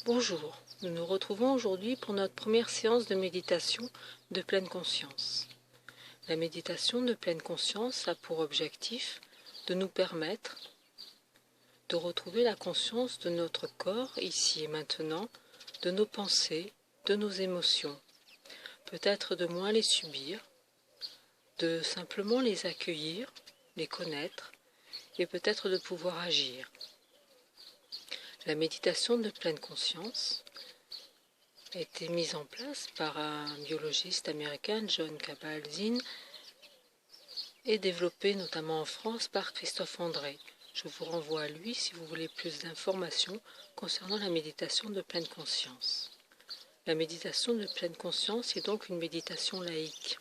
Bonjour, nous nous retrouvons aujourd'hui pour notre première séance de méditation de pleine conscience. La méditation de pleine conscience a pour objectif de nous permettre de retrouver la conscience de notre corps ici et maintenant, de nos pensées, de nos émotions, peut-être de moins les subir, de simplement les accueillir, les connaître et peut-être de pouvoir agir. La méditation de pleine conscience a été mise en place par un biologiste américain, John Kabat-Zinn, et développée notamment en France par Christophe André. Je vous renvoie à lui si vous voulez plus d'informations concernant la méditation de pleine conscience. La méditation de pleine conscience est donc une méditation laïque,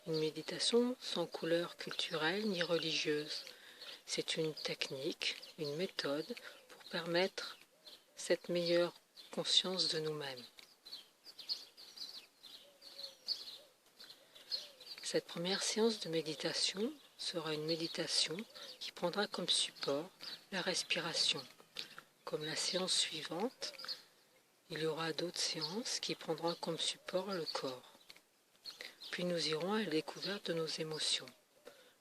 une méditation sans couleur culturelle ni religieuse. C'est une technique, une méthode pour permettre cette meilleure conscience de nous-mêmes. Cette première séance de méditation sera une méditation qui prendra comme support la respiration. Comme la séance suivante, il y aura d'autres séances qui prendront comme support le corps. Puis nous irons à la découverte de nos émotions.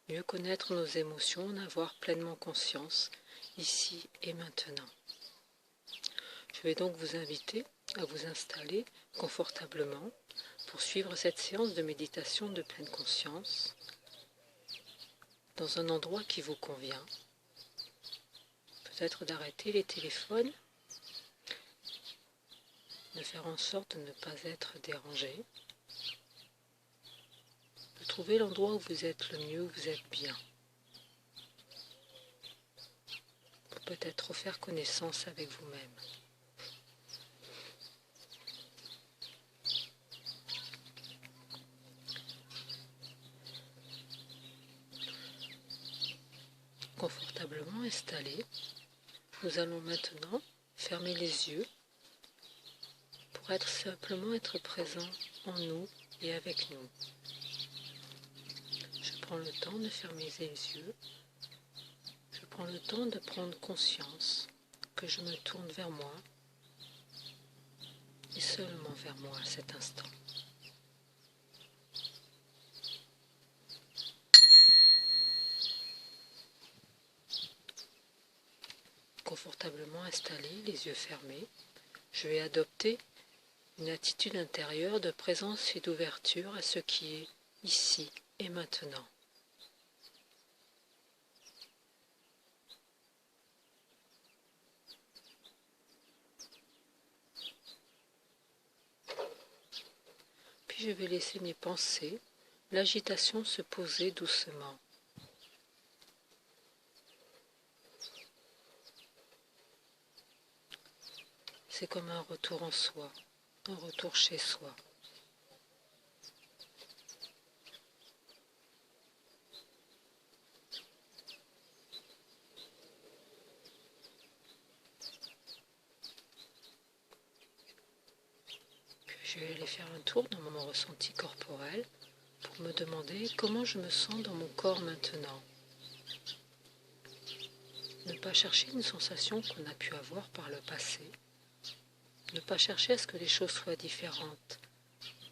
Mieux connaître nos émotions, en avoir pleinement conscience, ici et maintenant. Je vais donc vous inviter à vous installer confortablement pour suivre cette séance de méditation de pleine conscience dans un endroit qui vous convient. Peut-être d'arrêter les téléphones, de faire en sorte de ne pas être dérangé, de trouver l'endroit où vous êtes le mieux, où vous êtes bien, pour peut-être refaire connaissance avec vous-même. Confortablement installés, nous allons maintenant fermer les yeux pour simplement être présent en nous et avec nous. Je prends le temps de fermer les yeux. Je prends le temps de prendre conscience que je me tourne vers moi et seulement vers moi à cet instant. Confortablement installé, les yeux fermés, je vais adopter une attitude intérieure de présence et d'ouverture à ce qui est ici et maintenant. Puis je vais laisser mes pensées, l'agitation se poser doucement. C'est comme un retour en soi, un retour chez soi. Puis je vais aller faire un tour dans mon ressenti corporel pour me demander comment je me sens dans mon corps maintenant. Ne pas chercher une sensation qu'on a pu avoir par le passé. Ne pas chercher à ce que les choses soient différentes.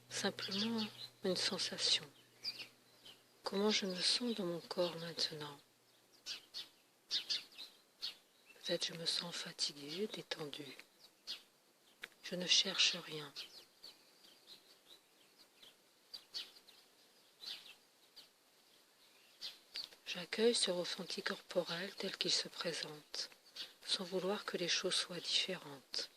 Simplement une sensation. Comment je me sens dans mon corps maintenant? Peut-être je me sens fatiguée, détendue. Je ne cherche rien. J'accueille ce ressenti corporel tel qu'il se présente, sans vouloir que les choses soient différentes.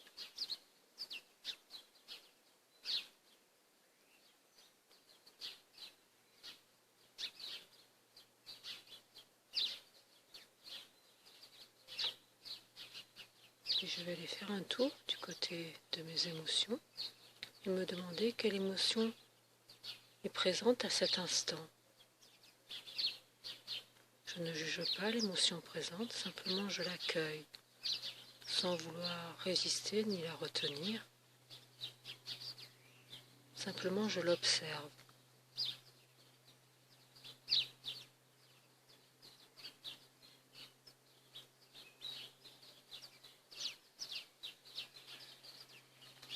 Puis je vais aller faire un tour du côté de mes émotions et me demander quelle émotion est présente à cet instant. Je ne juge pas l'émotion présente, simplement je l'accueille, sans vouloir résister ni la retenir. Simplement je l'observe.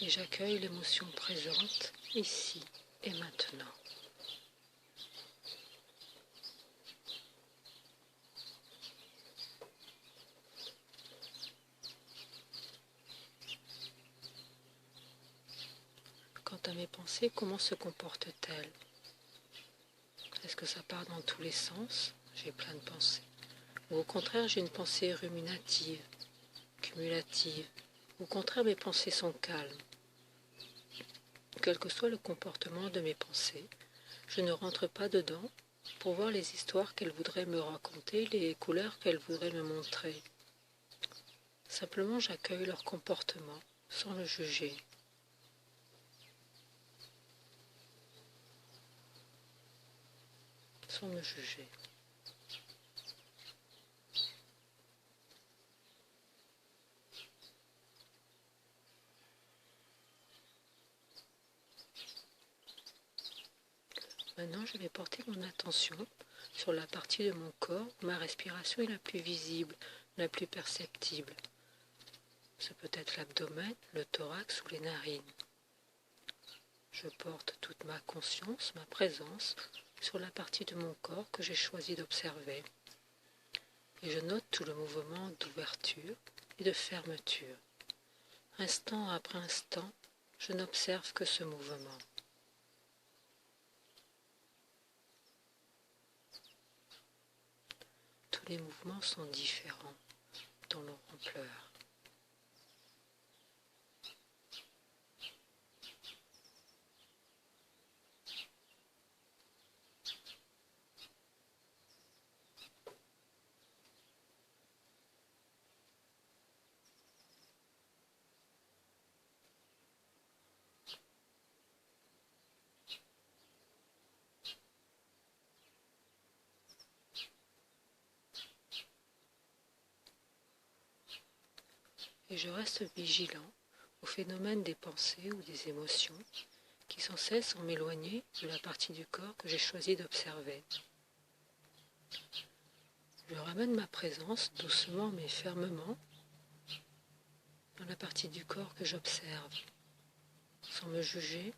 et j'accueille l'émotion présente ici et maintenant. Quant à mes pensées, comment se comportent-elles? Est-ce que ça part dans tous les sens? J'ai plein de pensées. Ou au contraire, j'ai une pensée ruminative, cumulative. Au contraire, mes pensées sont calmes. Quel que soit le comportement de mes pensées, je ne rentre pas dedans pour voir les histoires qu'elles voudraient me raconter, les couleurs qu'elles voudraient me montrer. Simplement, j'accueille leur comportement sans le juger. Sans me juger. Maintenant, je vais porter mon attention sur la partie de mon corps où ma respiration est la plus visible, la plus perceptible. Ce peut être l'abdomen, le thorax ou les narines. Je porte toute ma conscience, ma présence sur la partie de mon corps que j'ai choisi d'observer. Et je note tout le mouvement d'ouverture et de fermeture. Instant après instant, je n'observe que ce mouvement. Tous les mouvements sont différents dans leur ampleur. Et je reste vigilant au phénomène des pensées ou des émotions qui sans cesse sont m'éloigner de la partie du corps que j'ai choisi d'observer. Je ramène ma présence doucement mais fermement dans la partie du corps que j'observe, sans me juger.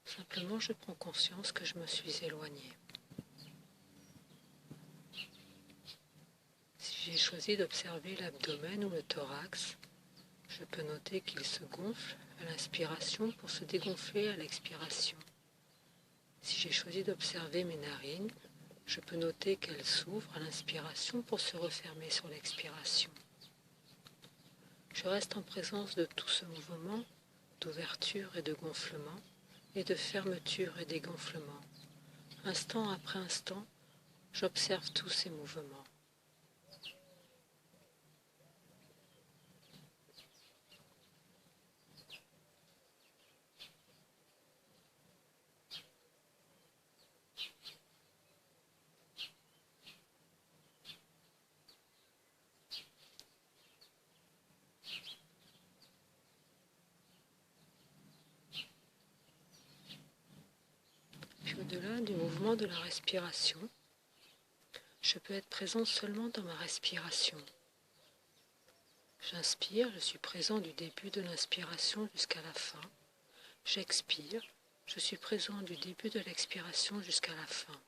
Simplement, je prends conscience que je me suis éloignée. Si j'ai choisi d'observer l'abdomen ou le thorax, je peux noter qu'il se gonfle à l'inspiration pour se dégonfler à l'expiration. Si j'ai choisi d'observer mes narines, je peux noter qu'elles s'ouvrent à l'inspiration pour se refermer sur l'expiration. Je reste en présence de tout ce mouvement d'ouverture et de gonflement, et de fermeture et dégonflement. Instant après instant, j'observe tous ces mouvements. Puis au-delà du mouvement de la respiration, je peux être présent seulement dans ma respiration. J'inspire, je suis présent du début de l'inspiration jusqu'à la fin. J'expire, je suis présent du début de l'expiration jusqu'à la fin.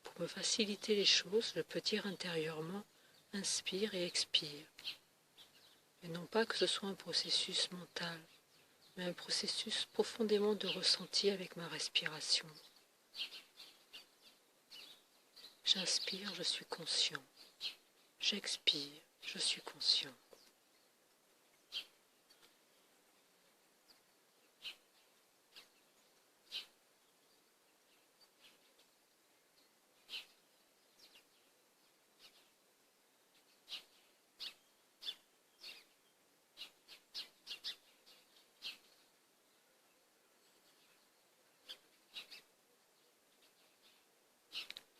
Pour me faciliter les choses, je peux dire intérieurement « inspire » et « expire ». Mais non pas que ce soit un processus mental, mais un processus profondément de ressenti avec ma respiration. J'inspire, je suis conscient. J'expire, je suis conscient.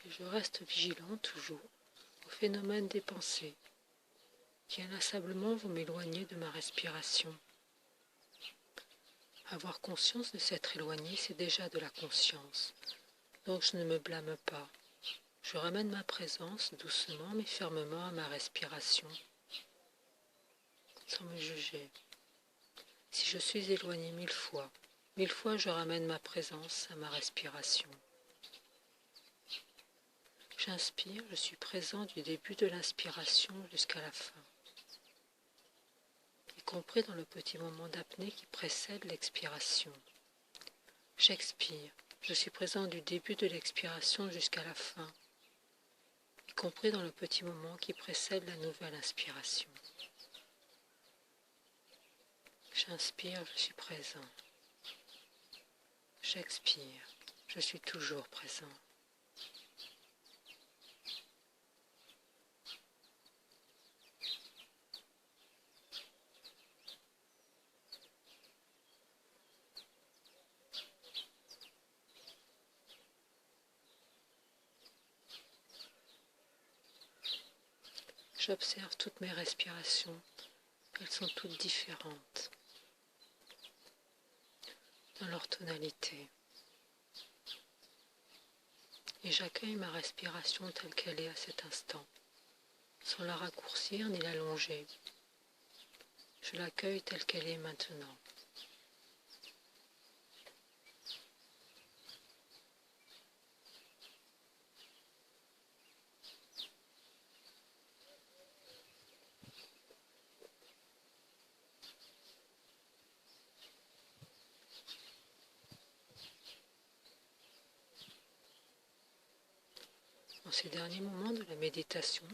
Et je reste vigilant toujours au phénomène des pensées qui inlassablement vont m'éloigner de ma respiration. Avoir conscience de s'être éloigné, c'est déjà de la conscience. Donc je ne me blâme pas. Je ramène ma présence doucement mais fermement à ma respiration, sans me juger. Si je suis éloigné 1000 fois je ramène ma présence à ma respiration. J'inspire, je suis présent du début de l'inspiration jusqu'à la fin, y compris dans le petit moment d'apnée qui précède l'expiration. J'expire, je suis présent du début de l'expiration jusqu'à la fin, y compris dans le petit moment qui précède la nouvelle inspiration. J'inspire, je suis présent. J'expire, je suis toujours présent. J'observe toutes mes respirations, elles sont toutes différentes dans leur tonalité. Et j'accueille ma respiration telle qu'elle est à cet instant, sans la raccourcir ni l'allonger. Je l'accueille telle qu'elle est maintenant. Dans ces derniers moments de la méditation,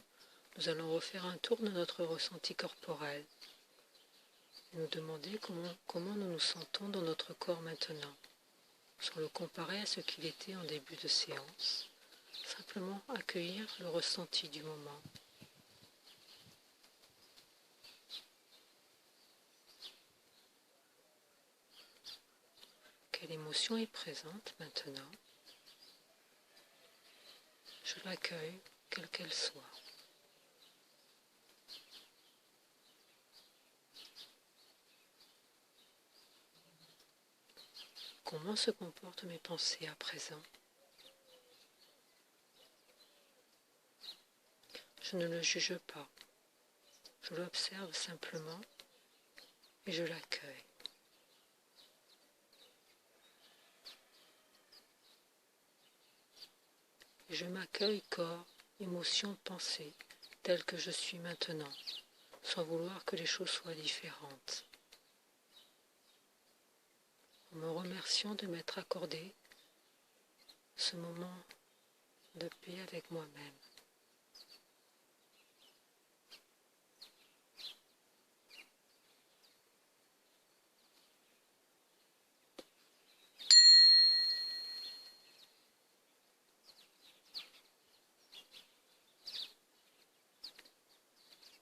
nous allons refaire un tour de notre ressenti corporel et nous demander comment nous nous sentons dans notre corps maintenant, sans le comparer à ce qu'il était en début de séance, simplement accueillir le ressenti du moment. Quelle émotion est présente maintenant? Je l'accueille, quelle qu'elle soit. Comment se comportent mes pensées à présent? Je ne le juge pas. Je l'observe simplement et je l'accueille. Et je m'accueille corps, émotion, pensée, telle que je suis maintenant, sans vouloir que les choses soient différentes. En me remerciant de m'être accordé ce moment de paix avec moi-même.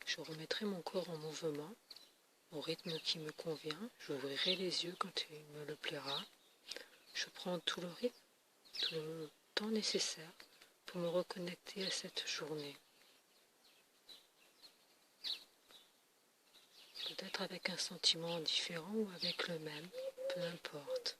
Je remettrai mon corps en mouvement, au rythme qui me convient. J'ouvrirai les yeux quand il me le plaira. Je prends tout le rythme, tout le temps nécessaire pour me reconnecter à cette journée. Peut-être avec un sentiment différent ou avec le même, peu importe.